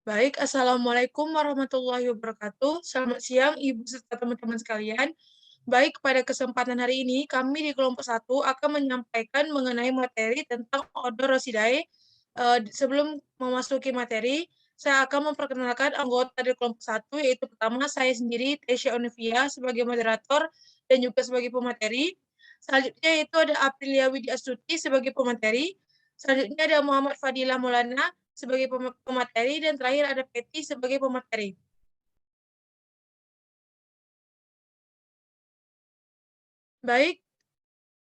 Baik, Assalamualaikum warahmatullahi wabarakatuh. Selamat siang, Ibu serta teman-teman sekalian. Baik, pada kesempatan hari ini, kami di kelompok 1 akan menyampaikan mengenai materi tentang Ordo Rosidae. Sebelum memasuki materi, saya akan memperkenalkan anggota di kelompok 1, yaitu pertama saya sendiri, Tesya Onivia, sebagai moderator dan juga sebagai pemateri. Selanjutnya itu ada Aprilia Widyastuti sebagai pemateri. Selanjutnya ada Muhammad Fadilah Maulana sebagai pemateri, dan terakhir ada Peti sebagai pemateri. Baik,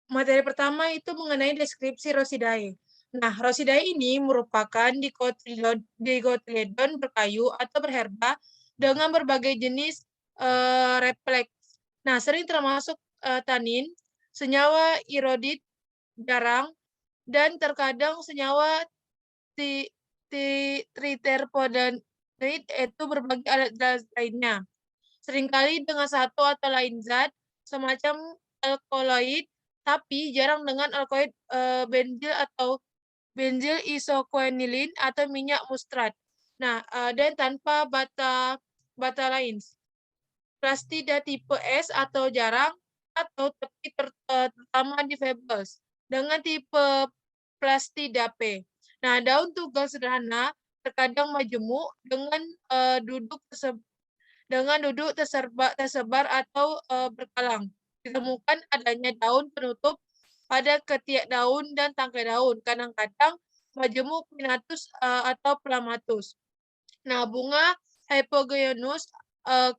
materi pertama itu mengenai deskripsi Rosidae. Nah, Rosidae ini merupakan dicotyledon berkayu atau berherba dengan berbagai jenis refleks. Nah, sering termasuk tanin, senyawa iodid jarang, dan terkadang senyawa triterpenoid itu berbagai alat lainnya. Seringkali dengan satu atau lain zat, semacam alkaloid, tapi jarang dengan alkaloid benzil atau benzil isoquinolin atau minyak mustard. Nah, dan tanpa bata lain. Plastida tipe S atau jarang, atau tapi terutama di Fables dengan tipe Plastida P. Nah, daun tunggal sederhana terkadang majemuk dengan duduk tersebar atau berkalang. Ditemukan adanya daun penutup pada ketiak daun dan tangkai daun, kadang-kadang majemuk pinnatus atau plamatus. Nah, bunga Hypogeonus,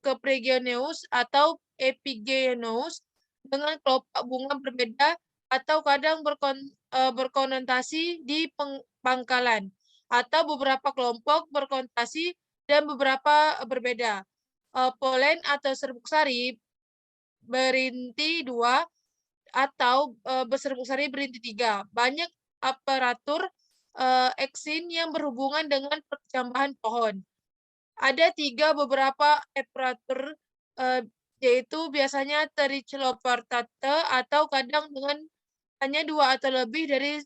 Caprigioneus, atau Epigeonus dengan kelopak bunga berbeda atau kadang berkonotasi di pangkalan, atau beberapa kelompok berkonotasi dan beberapa berbeda. Polen atau serbuk sari berinti 2 atau berserbuk sari berinti 3. Banyak aparatur eksin yang berhubungan dengan percambahan pohon. Ada 3 beberapa aparatur, yaitu biasanya Trichlopartate atau kadang dengan hanya 2 atau lebih dari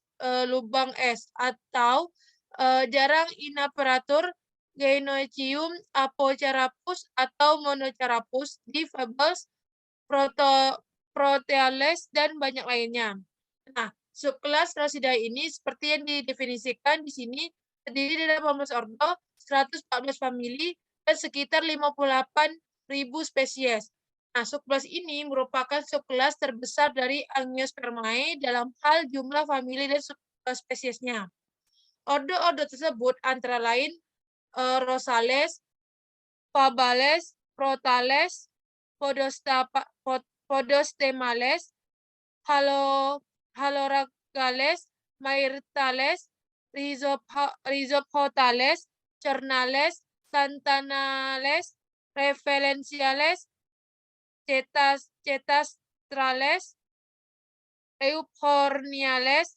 lubang es, atau jarang Inaperatur Gynoecium Apocarapus atau Monocarapus di Fables, Proteales, dan banyak lainnya. Nah, subkelas Rosidae ini seperti yang didefinisikan di sini terdiri dari 18 ordo, 114 famili, dan sekitar 58.000 spesies. Nah, subkelas ini merupakan subkelas terbesar dari Angiospermae dalam hal jumlah famili dan spesiesnya. Ordo-ordo tersebut antara lain Rosales, Fabales, Protales, Podostemales, Haloragales, Myrtales, Rhizopotales, Chernales, Santanales, Referenciales, Cetastrales, Euphorniales,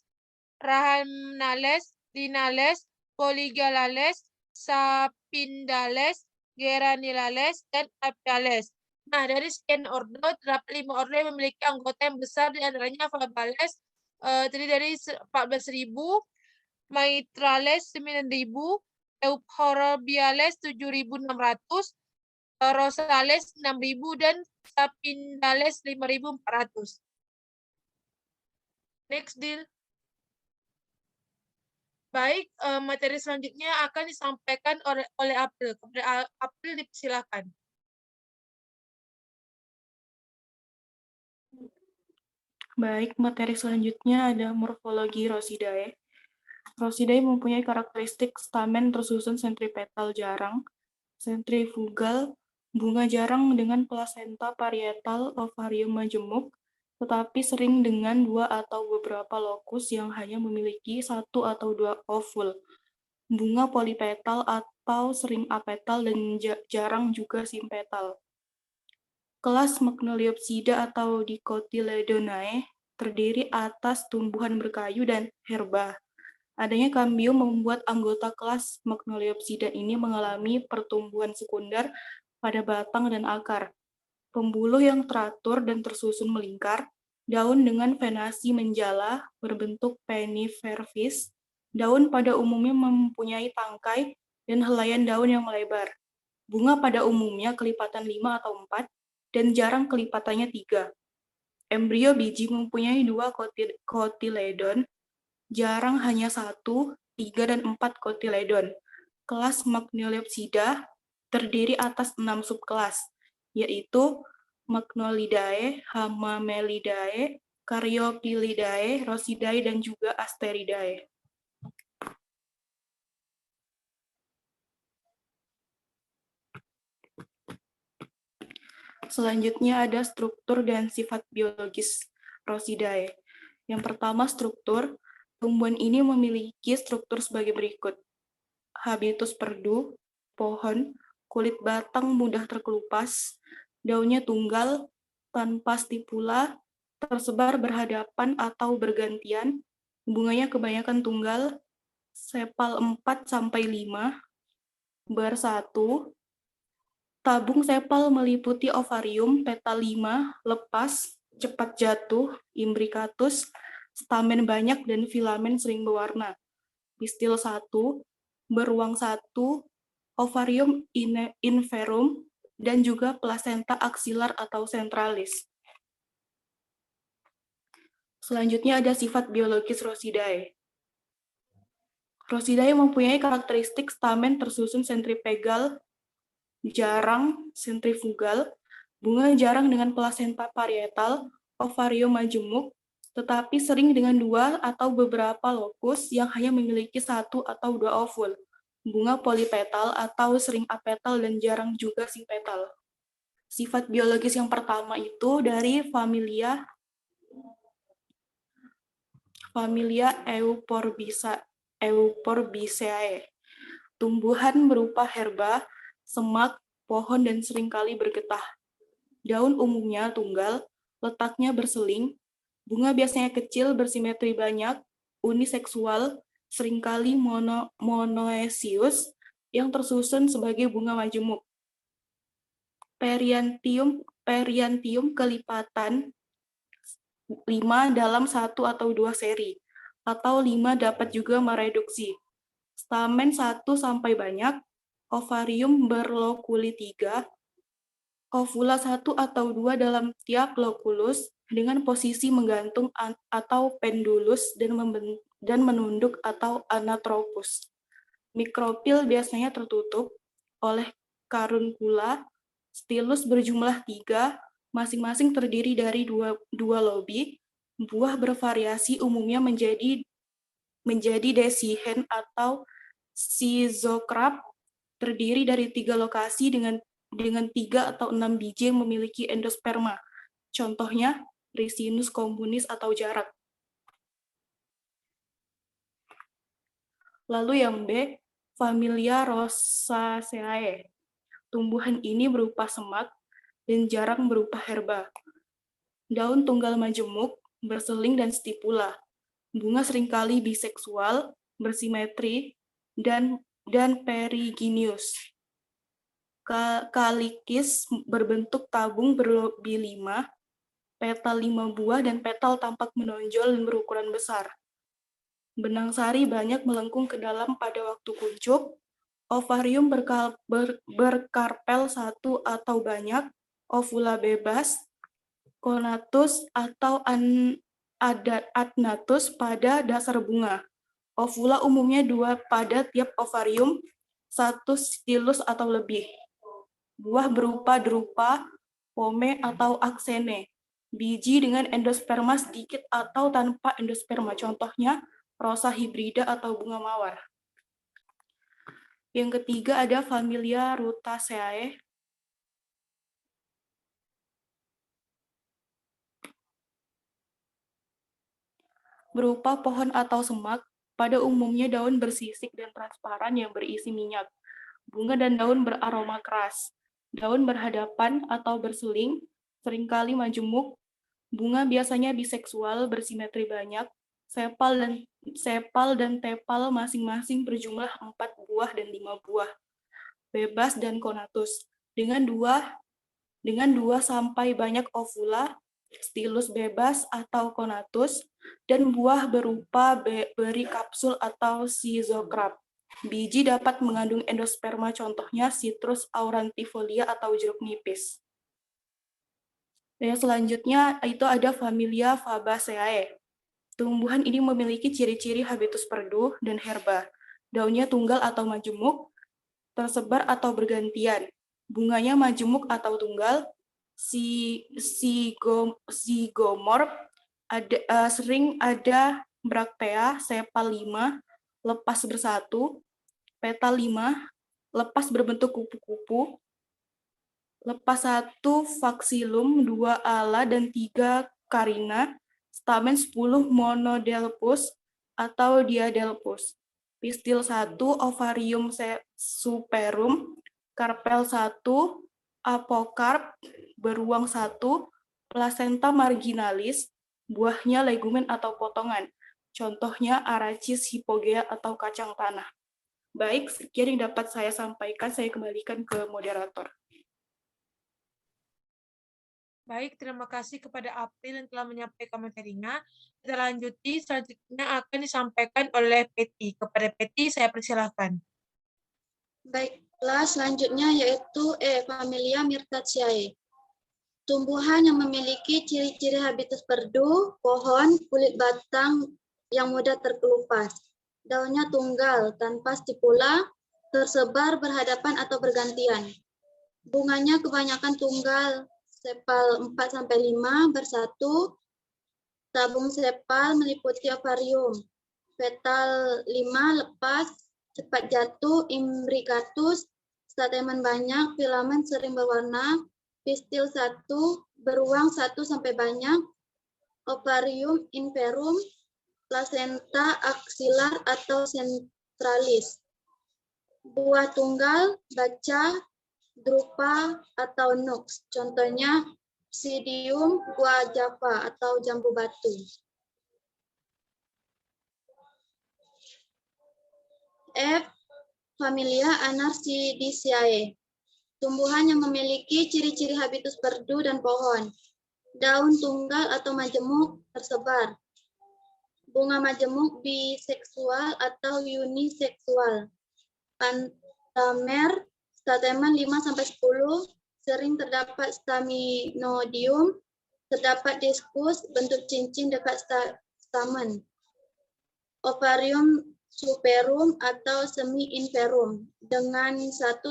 Rahamnales, Linales, Polygalales, Sapindales, Geranilales, dan Apiales. Nah, dari sekian ordo, terdapat 5 ordo yang memiliki anggota yang besar, di antaranya Fabales terdiri dari 14.000, Maitrales 9.000, Euphorbiales 7.600, Rosales 6.000, dan Sapindales 5.400. Next, deal. Baik, materi selanjutnya akan disampaikan oleh April. Kepada April, dipersilakan. Baik, materi selanjutnya ada morfologi Rosidae. Rosidae mempunyai karakteristik stamen tersusun sentripetal jarang, sentrifugal, bunga jarang dengan plasenta parietal, ovarium majemuk, tetapi sering dengan 2 atau beberapa lokus yang hanya memiliki 1 atau 2 ovul. Bunga polipetal atau sering apetal dan jarang juga simpetal. Kelas Magnoliopsida atau Dicotyledonae terdiri atas tumbuhan berkayu dan herba. Adanya kambium membuat anggota kelas Magnoliopsida ini mengalami pertumbuhan sekunder pada batang dan akar. Pembuluh yang teratur dan tersusun melingkar, daun dengan venasi menjala berbentuk pennifervis, daun pada umumnya mempunyai tangkai dan helaian daun yang melebar. Bunga pada umumnya kelipatan 5 atau 4, dan jarang kelipatannya 3. Embrio biji mempunyai 2 kotiledon, jarang hanya 1, 3, dan 4 kotiledon. Kelas Magnolepsida terdiri atas 6 subkelas, yaitu Magnolidae, Hamamelidae, Caryophyllaceae, Rhosidae, dan juga Asteridae. Selanjutnya ada struktur dan sifat biologis Rhosidae. Yang pertama, struktur. Tumbuhan ini memiliki struktur sebagai berikut. Habitus perdu, pohon, kulit batang mudah terkelupas, daunnya tunggal, tanpa stipula, tersebar berhadapan atau bergantian, bunganya kebanyakan tunggal, sepal 4-5, bersatu, tabung sepal meliputi ovarium, petal 5, lepas, cepat jatuh, imbricatus, stamen banyak dan filamen sering berwarna. Pistil 1, beruang 1, ovarium inferum, dan juga plasenta aksilar atau sentralis. Selanjutnya ada sifat biologis Rhosidae. Rhosidae mempunyai karakteristik stamen tersusun sentripegal, jarang sentrifugal, bunga jarang dengan plasenta parietal, ovarium majemuk, tetapi sering dengan 2 atau beberapa lokus yang hanya memiliki 1 atau 2 ovul. Bunga polipetal atau sering apetal dan jarang juga simpetal. Sifat biologis yang pertama itu dari familia Euphorbiaceae. Tumbuhan berupa herba, semak, pohon, dan seringkali bergetah. Daun umumnya tunggal, letaknya berseling, bunga biasanya kecil, bersimetri banyak, uniseksual, seringkali monoecious, yang tersusun sebagai bunga majemuk. Periantium kelipatan 5 dalam 1 atau 2 seri, atau 5 dapat juga mereduksi. Stamen 1 sampai banyak, ovarium berlokuli 3, ovula 1 atau 2 dalam tiap lokulus dengan posisi menggantung atau pendulus dan menunduk atau anatropus. Mikropil biasanya tertutup oleh karunkula, stilus berjumlah 3, masing-masing terdiri dari dua lobi. Buah bervariasi umumnya menjadi desihen atau schizocrap, terdiri dari 3 lokasi dengan 3 atau 6 biji yang memiliki endosperma. Contohnya, Ricinus communis atau jarak. Lalu yang B, familia Rosaceae. Tumbuhan ini berupa semak dan jarang berupa herba. Daun tunggal majemuk, berseling dan stipula. Bunga seringkali biseksual, bersimetri, dan perigineus. Kalikis berbentuk tabung berlobi 5, petal 5 buah, dan petal tampak menonjol dan berukuran besar. Benang sari banyak melengkung ke dalam pada waktu kuncup. Ovarium berkarpel 1 atau banyak, ovula bebas, konatus atau adnatus pada dasar bunga. Ovula umumnya 2 pada tiap ovarium, 1 stilus atau lebih. Buah berupa drupa, pome, atau aksene. Biji dengan endosperma sedikit atau tanpa endosperma, contohnya rosa hibrida atau bunga mawar. Yang ketiga ada familia Rutaceae. Berupa pohon atau semak, pada umumnya daun bersisik dan transparan yang berisi minyak. Bunga dan daun beraroma keras. Daun berhadapan atau berseling, seringkali majemuk. Bunga biasanya biseksual, bersimetri banyak. Sepal dan tepal masing-masing berjumlah 4 buah dan 5 buah. Bebas dan konatus. Dengan 2 sampai banyak ovula, stilus bebas atau konatus, dan buah berupa beri kapsul atau schizocrap. Biji dapat mengandung endosperma, contohnya Citrus aurantifolia atau jeruk nipis. Dan yang selanjutnya itu ada familia Fabaceae. Tumbuhan ini memiliki ciri-ciri habitus perdu dan herba. Daunnya tunggal atau majemuk, tersebar atau bergantian. Bunganya majemuk atau tunggal, zigomorf, sering ada braktea, sepal 5, lepas bersatu, petal 5, lepas berbentuk kupu-kupu, lepas 1 vaksilum, 2 ala, dan 3 carina, stamen 10 monodelphus atau diadelphus, pistil 1, ovarium superum, karpel 1, apokarp, beruang 1, placenta marginalis, buahnya legumen atau potongan, contohnya Arachis hypogea atau kacang tanah. Baik, sekian yang dapat saya sampaikan, saya kembalikan ke moderator. Baik, terima kasih kepada April yang telah menyampaikan materinya. Kita lanjuti, selanjutnya akan disampaikan oleh Peti. Kepada Peti, saya persilahkan. Baiklah, selanjutnya yaitu familia Myrtaceae. Tumbuhan yang memiliki ciri-ciri habitus perdu, pohon, kulit batang yang mudah terkelupas. Daunnya tunggal, tanpa stipula, tersebar berhadapan atau bergantian. Bunganya kebanyakan tunggal, sepal 4-5 bersatu, tabung sepal meliputi ovarium, petal 5 lepas, cepat jatuh, imbricatus, stamen banyak, filamen sering berwarna, pistil 1, beruang 1 sampai banyak, ovarium inferum, placenta axilar atau centralis. Buah tunggal, baca, drupa atau nux. Contohnya Psidium buah Java atau jambu batu. F. Familia Anarchidiceae. Tumbuhan yang memiliki ciri-ciri habitus perdu dan pohon. Daun tunggal atau majemuk tersebar. Bunga majemuk biseksual atau uniseksual. Pantamer, stamen 5-10, sering terdapat staminodium, terdapat diskus, bentuk cincin dekat stamen. Ovarium superum atau semi-inferum, dengan 1-5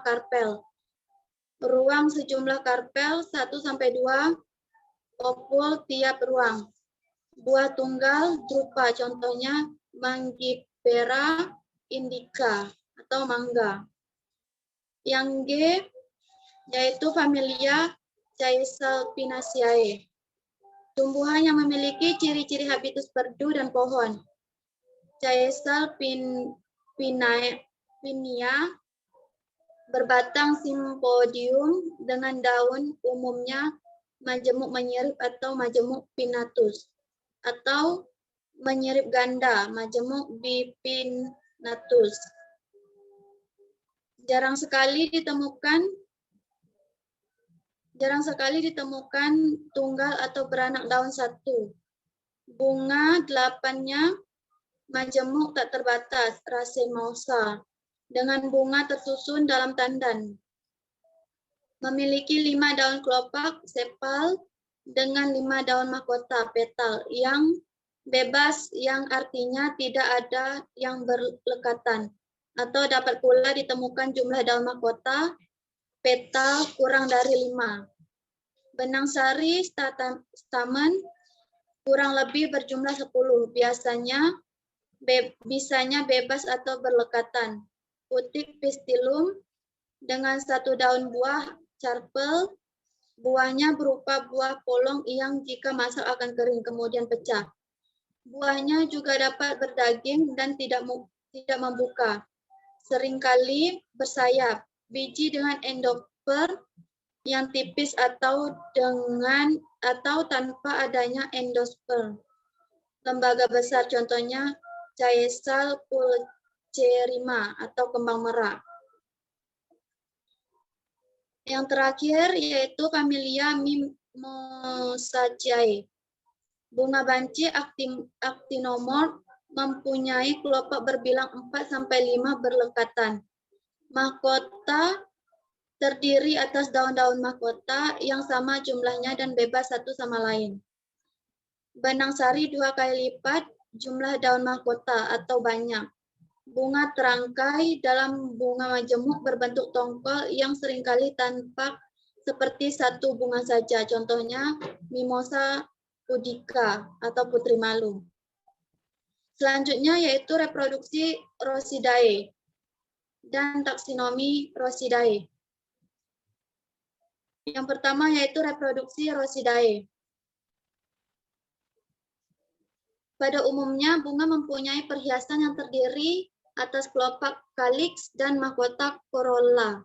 karpel. Ruang sejumlah karpel, 1-2 opul tiap ruang. Buah tunggal drupa, contohnya Mangifera indica atau mangga. Yang G yaitu familia Caesalpinaceae. Tumbuhan yang memiliki ciri-ciri habitus perdu dan pohon. Caesalpinia berbatang simpodium dengan daun, umumnya majemuk menyirip atau majemuk pinnatus, atau menyirip ganda, majemuk bipinnatus. Jarang sekali ditemukan tunggal atau beranak daun satu. Bunga 8-nya majemuk tak terbatas, racemosa, dengan bunga tersusun dalam tandan. Memiliki 5 daun kelopak, sepal, dengan 5 daun mahkota, petal, yang bebas, yang artinya tidak ada yang berlekatan. Atau dapat pula ditemukan jumlah daun mahkota, petal kurang dari 5. Benang sari stamen kurang lebih berjumlah 10. Bisanya bebas atau berlekatan. Putik pistilum dengan 1 daun buah carpel, buahnya berupa buah polong yang jika masak akan kering kemudian pecah. Buahnya juga dapat berdaging dan tidak membuka. Seringkali bersayap. Biji dengan endoper yang tipis atau tanpa adanya endosperm. Lembaga besar contohnya Caesar pulcherrima atau kembang merak. Yang terakhir yaitu familia Mimosaceae. Bunga banci actinomorph mempunyai kelopak berbilang 4-5 berlekatan. Mahkota terdiri atas daun-daun mahkota yang sama jumlahnya dan bebas satu sama lain. Benang sari 2 kali lipat jumlah daun mahkota atau banyak. Bunga terangkai dalam bunga majemuk berbentuk tongkol yang seringkali tampak seperti satu bunga saja. Contohnya Mimosa pudica atau putri malu. Selanjutnya yaitu reproduksi Rosidae dan taksonomi Rosidae. Yang pertama yaitu reproduksi Rosidae. Pada umumnya bunga mempunyai perhiasan yang terdiri atas kelopak kaliks dan mahkota corolla.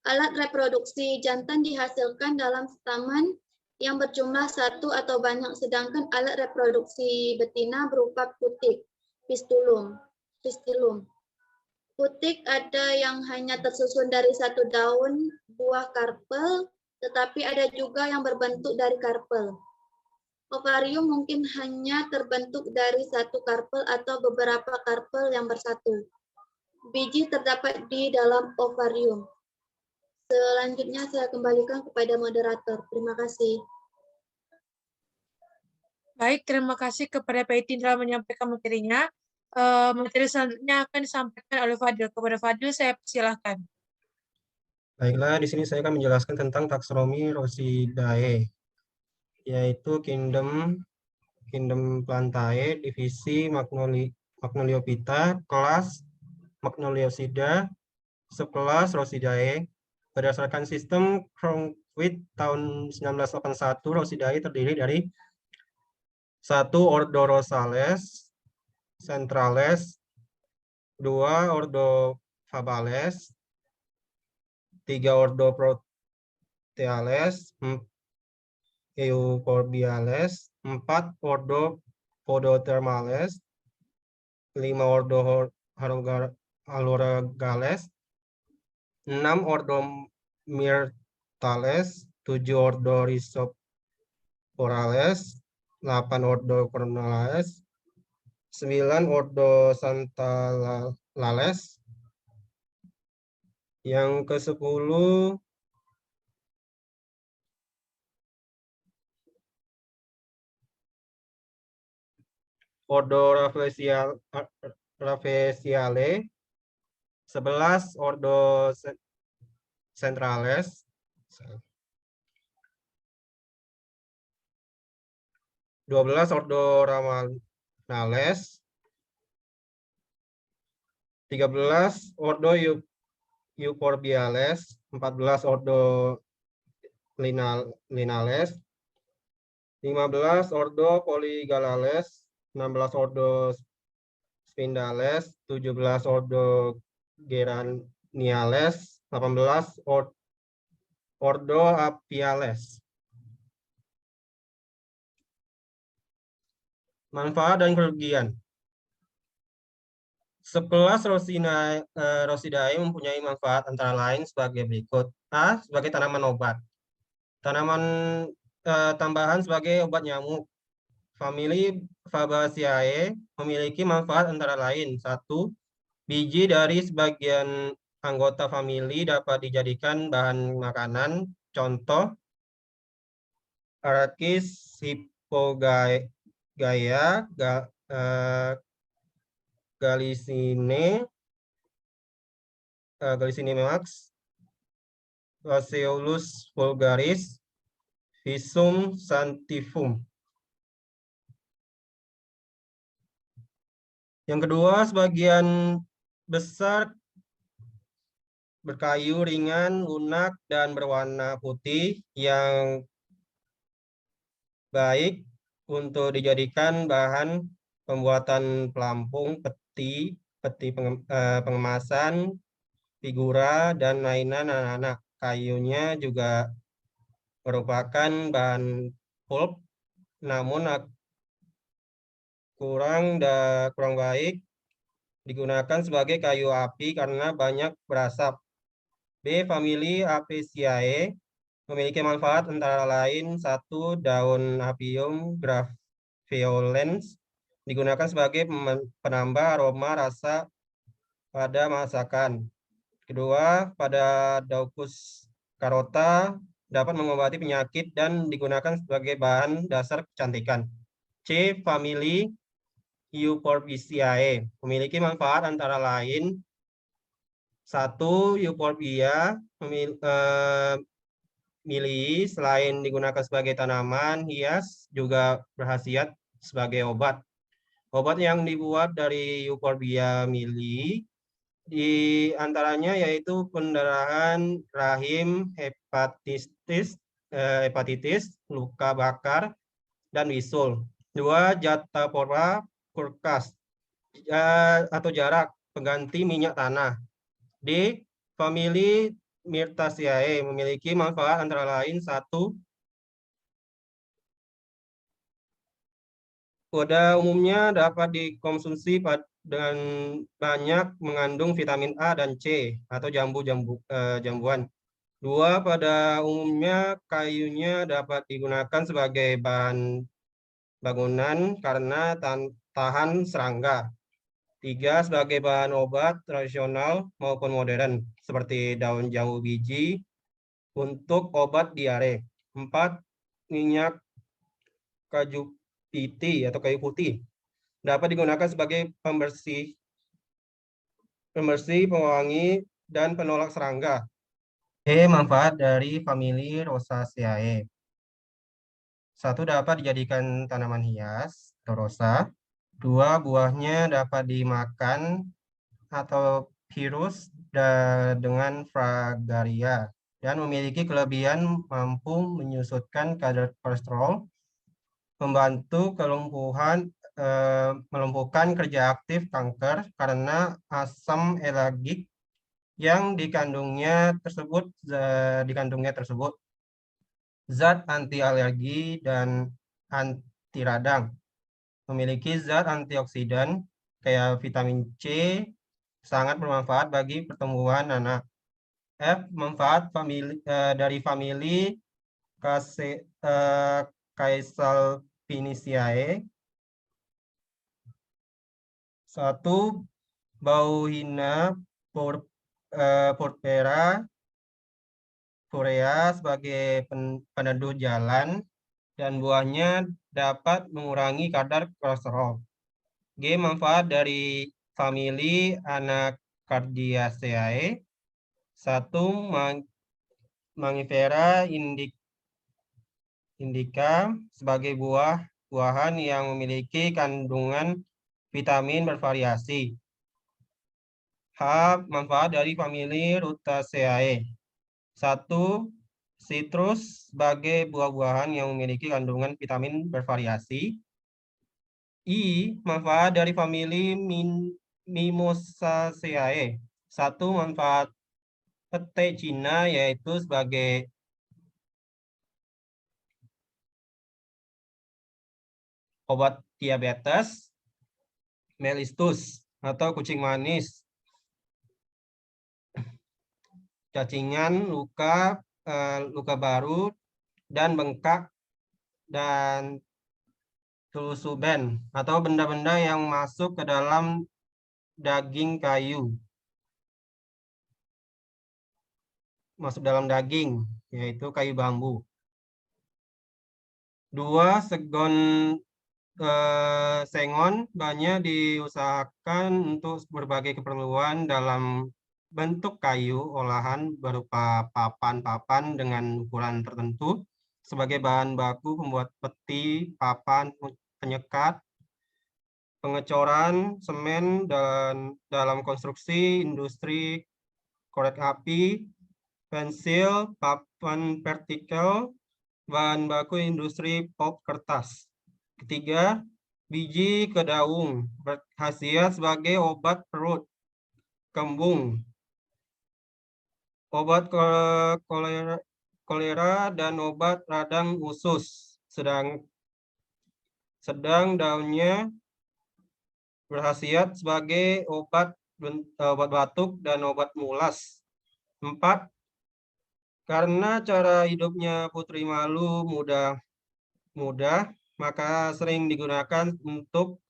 Alat reproduksi jantan dihasilkan dalam stamen yang berjumlah satu atau banyak, sedangkan alat reproduksi betina berupa putik, pistulum. Putik ada yang hanya tersusun dari satu daun buah karpel, tetapi ada juga yang berbentuk dari karpel. Ovarium mungkin hanya terbentuk dari satu karpel atau beberapa karpel yang bersatu. Biji terdapat di dalam ovarium. Selanjutnya saya kembalikan kepada moderator. Terima kasih. Baik, terima kasih kepada Pak Itin telah menyampaikan materinya. Materi selanjutnya akan disampaikan oleh Fadil. Kepada Fadil, saya persilahkan. Baiklah, di sini saya akan menjelaskan tentang taksonomi Rosidae, yaitu kingdom Plantae, divisi Magnoliophyta, kelas Magnoliosida, subkelas Rosidae. Berdasarkan sistem Cronquist tahun 1981, Rosidae terdiri dari 1. Ordo Rosales centrales, 2. Ordo Fabales, 3. Ordo Proteales, Euphorbiales, 4. Ordo Podotermales, 5. Ordo Haloragales, 6. Ordo Myrtales, 7. Ordo Rhizoporales, 8. Ordo Cornales, 9. Ordo Santalales, yang ke-10 Ordo Rafflesiale, 11. Ordo Centrales, 12. Ordo Ramanales, 13. Ordo Euphorbiales, 14. Ordo Linales, 15. Ordo Polygalales, 16. Ordo Spindales, 17. Ordo Geraniales, 18. Ordo Apiales. Manfaat dan kerugian. Subkelas Rosidae mempunyai manfaat antara lain sebagai berikut. A. Sebagai tanaman obat. Tanaman tambahan sebagai obat nyamuk. Famili Fabaceae memiliki manfaat antara lain. 1. Biji dari sebagian anggota famili dapat dijadikan bahan makanan. Contoh, Arachis hypogaea, Galicinimax, Phaseolus vulgaris, Visum sativum. Yang kedua, sebagian besar berkayu ringan, lunak, dan berwarna putih yang baik untuk dijadikan bahan pembuatan pelampung, peti pengemasan, figura, dan mainan anak-anak. Kayunya juga merupakan bahan pulp, namun kurang baik digunakan sebagai kayu api karena banyak berasap. B. Famili Apiaceae memiliki manfaat antara lain 1. Daun Apium graveolens digunakan sebagai penambah aroma rasa pada masakan. Kedua, pada Daucus carota dapat mengobati penyakit dan digunakan sebagai bahan dasar kecantikan. C. Famili Euphorbiaceae memiliki manfaat antara lain: 1. Euphorbia milii selain digunakan sebagai tanaman hias juga berkhasiat sebagai obat. Obat yang dibuat dari Euphorbia milii di antaranya yaitu pendarahan rahim, hepatitis, luka bakar, dan bisul. 2. Jatapora curcas atau jarak pengganti minyak tanah. D. Famili Myrtaceae memiliki manfaat antara lain: 1. Pada umumnya dapat dikonsumsi dengan banyak mengandung vitamin A dan C atau jambuan. 2. Pada umumnya kayunya dapat digunakan sebagai bahan bangunan karena tahan serangga. 3. Sebagai bahan obat tradisional maupun modern seperti daun jambu biji untuk obat diare. 4. Minyak kayu putih dapat digunakan sebagai pembersih, pewangi, dan penolak serangga. Manfaat dari famili Rosaceae. 1. Dapat dijadikan tanaman hias atau rosa. 2. Buahnya dapat dimakan atau virus dengan fragaria dan memiliki kelebihan mampu menyusutkan kadar kolesterol, membantu melumpuhkan kerja aktif kanker karena asam elagik yang dikandungnya tersebut, zat anti alergi dan anti radang, memiliki zat antioksidan kayak vitamin C, sangat bermanfaat bagi pertumbuhan anak. F. Manfaat dari famili Caesalpiniaceae. 1. Bauhina purpura Phurea sebagai peneduh jalan dan buahnya dapat mengurangi kadar kolesterol. G. Manfaat dari famili Anacardiaceae. 1. Mangifera indica sebagai buah-buahan yang memiliki kandungan vitamin bervariasi. H. Manfaat dari famili Rutaceae. 1. Sitrus sebagai buah-buahan yang memiliki kandungan vitamin bervariasi. I. Manfaat dari famili Mimosaceae. 1. Manfaat pete Cina yaitu sebagai obat diabetes mellitus atau kucing manis, cacingan, luka baru dan bengkak, dan tulusuben atau benda-benda yang masuk ke dalam daging yaitu kayu bambu. 2. Sengon banyak diusahakan untuk berbagai keperluan dalam bentuk kayu olahan berupa papan-papan dengan ukuran tertentu sebagai bahan baku pembuat peti, papan, penyekat, pengecoran, semen, dan dalam konstruksi industri korek api, pensil, papan vertikal, bahan baku industri pulp kertas. Ketiga, biji kedaung berkhasiat sebagai obat perut, kembung, obat kolera dan obat radang usus. Sedang daunnya berkhasiat sebagai obat batuk dan obat mulas. 4. Karena cara hidupnya Putri Malu mudah, maka sering digunakan untuk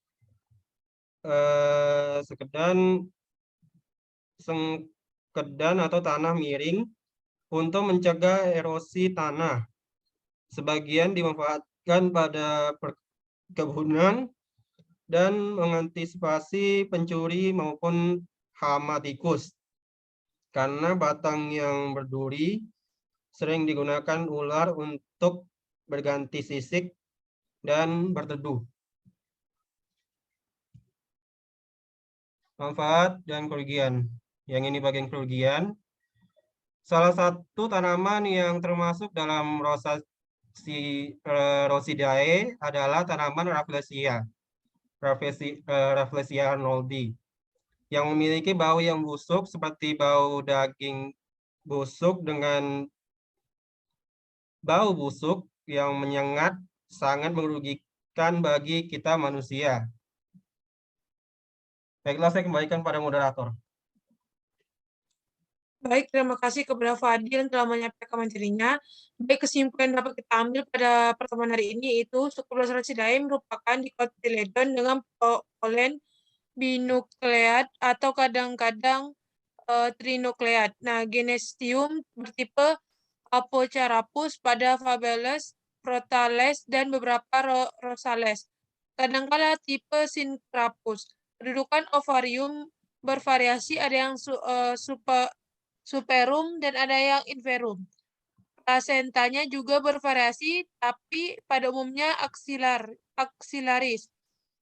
sengkedan atau tanah miring untuk mencegah erosi tanah. Sebagian dimanfaatkan pada perkebunan dan mengantisipasi pencuri maupun hama tikus. Karena batang yang berduri sering digunakan ular untuk berganti sisik dan berteduh. Manfaat dan kerugian. Yang ini bagian kerugian. Salah satu tanaman yang termasuk dalam Rosidae adalah tanaman Rafflesia arnoldii, yang memiliki bau yang busuk seperti bau daging busuk dengan bau busuk yang menyengat, sangat merugikan bagi kita manusia. Baiklah, saya kembalikan pada moderator. Baik, terima kasih kepada Fadil yang telah menyampaikan materinya. Baik, kesimpulan dapat kita ambil pada pertemuan hari ini yaitu suku Rosidae merupakan dikotiledon dengan polen binukleat atau kadang-kadang trinukleat. Nah, Genestium bertipe Apocarapus pada Fabaceae, Protales, dan beberapa Rosales. Kadangkala tipe Synchrapus. Kedudukan ovarium bervariasi, ada yang superum dan ada yang inferum. Plasentanya juga bervariasi, tapi pada umumnya aksilaris.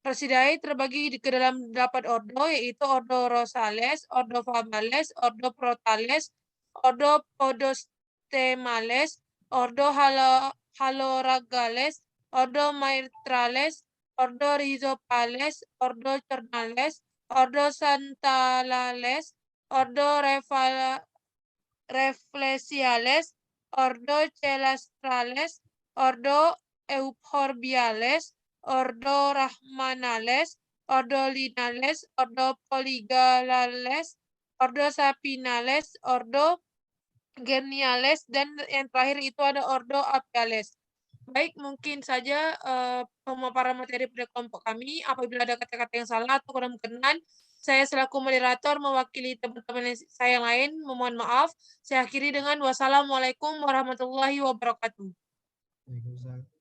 Rosidae terbagi ke dalam 8 ordo, yaitu ordo Rosales, ordo Fabales, ordo Protales, ordo Podostemales, ordo Haloragales, ordo Myrtales, ordo Rhizopales, ordo Cernales, ordo Santalales, ordo Rafflesiales, ordo Celastrales, ordo Euphorbiales, ordo Rahmanales, ordo Linales, ordo Polygalales, ordo Sapinales, ordo Geniales, dan yang terakhir itu ada ordo Apiales. Baik, mungkin saja pemaparan materi pada kelompok kami. Apabila ada kata-kata yang salah atau kurang berkenan, saya selaku moderator mewakili teman-teman saya yang lain memohon maaf. Saya akhiri dengan wassalamualaikum warahmatullahi wabarakatuh. Waalaikumsalam.